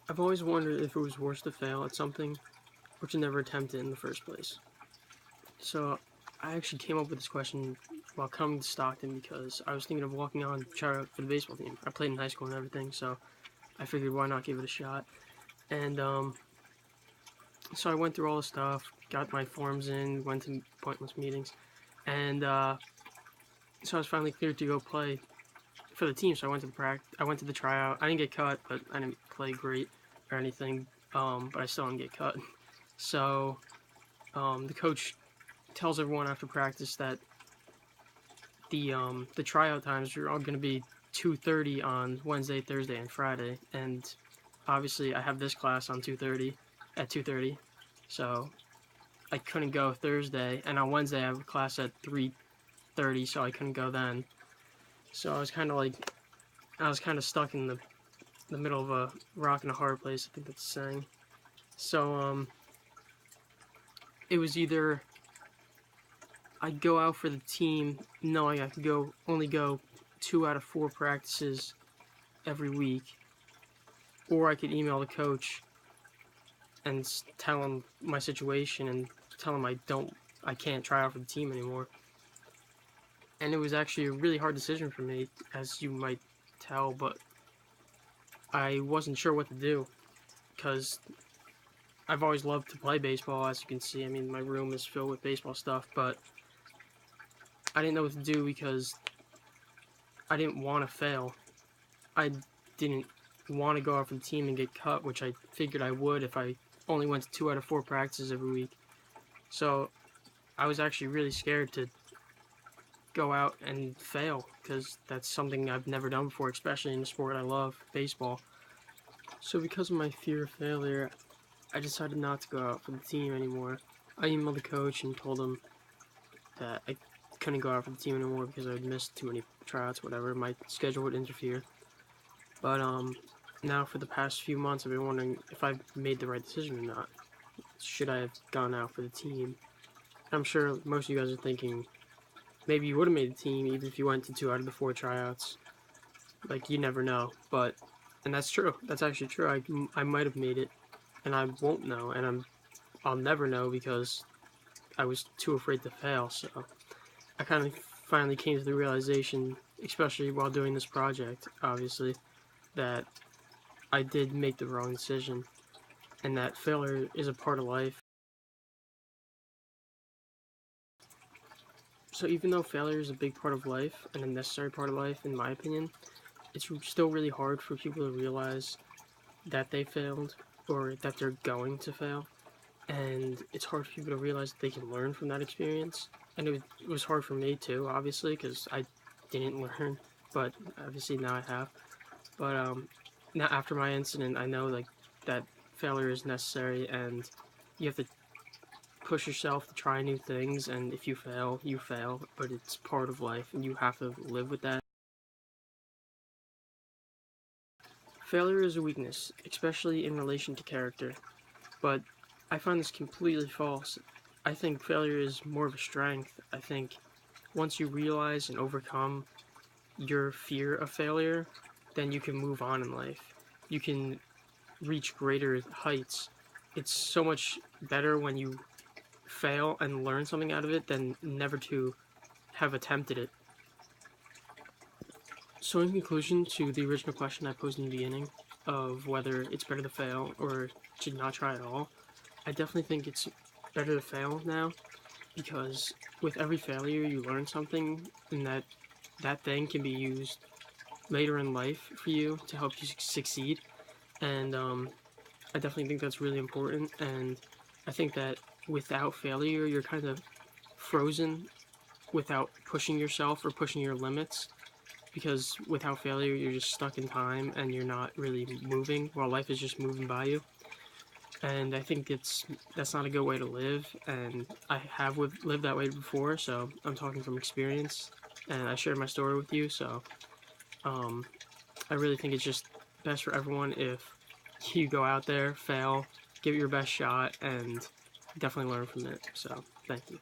I've always wondered if it was worse to fail at something or to never attempt it in the first place. So I actually came up with this question while coming to Stockton because I was thinking of walking on to try out for the baseball team. I played in high school and everything, so I figured why not give it a shot. And so I went through all the stuff, got my forms in, went to pointless meetings, and so I was finally cleared to go play for the team. So I went to I went to the tryout. I didn't get cut, but I didn't play great or anything. But I still didn't get cut. So the coach tells everyone after practice that the tryout times are all going to be 2:30 on Wednesday, Thursday, and Friday, and obviously I have this class on 2:30, so I couldn't go Thursday, and on Wednesday I have a class at 3:30, so I couldn't go then. So I was kind of stuck in the middle of a rock and a hard place. I think that's the saying. So it was either I'd go out for the team knowing I could only go 2 out of 4 practices every week, or I could email the coach and tell him my situation and tell him I can't try out for the team anymore. And it was actually a really hard decision for me, as you might tell, but I wasn't sure what to do because I've always loved to play baseball, as you can see. I mean, my room is filled with baseball stuff, but I didn't know what to do because I didn't want to fail. I didn't want to go out for the team and get cut, which I figured I would if I only went to 2 out of 4 practices every week. So I was actually really scared to go out and fail because that's something I've never done before, especially in the sport I love, baseball. So because of my fear of failure, I decided not to go out for the team anymore. I emailed the coach and told him that I couldn't go out for the team anymore because I had missed too many tryouts, whatever. My schedule would interfere. But now for the past few months, I've been wondering if I've made the right decision or not. Should I have gone out for the team? I'm sure most of you guys are thinking, maybe you would have made the team even if you went to 2 out of the 4 tryouts. Like, you never know. And that's true. That's actually true. I might have made it, and I won't know, and I'll never know because I was too afraid to fail. So I kind of finally came to the realization, especially while doing this project, obviously, that I did make the wrong decision, and that failure is a part of life. So even though failure is a big part of life and a necessary part of life, in my opinion, it's still really hard for people to realize that they failed or that they're going to fail. And it's hard for people to realize that they can learn from that experience. And it was hard for me too, obviously, because I didn't learn, but obviously now I have. But now after my incident, I know like that failure is necessary, and you have to push yourself to try new things. And if you fail, you fail, but it's part of life, and you have to live with that. Failure is a weakness, especially in relation to character, but I find this completely false. I think failure is more of a strength. I think once you realize and overcome your fear of failure, then you can move on in life. You can reach greater heights. It's so much better when you fail and learn something out of it than never to have attempted it. So in conclusion to the original question I posed in the beginning of whether it's better to fail or to not try at all, I definitely think it's better to fail now, because with every failure you learn something, and that thing can be used later in life for you to help you succeed. And I definitely think that's really important. And I think that without failure, you're kind of frozen without pushing yourself or pushing your limits, because without failure, you're just stuck in time and you're not really moving while life is just moving by you. And I think that's not a good way to live, and I have lived that way before, so I'm talking from experience, and I shared my story with you. So I really think it's just best for everyone if you go out there, fail, give it your best shot, and definitely learn from it. So thank you.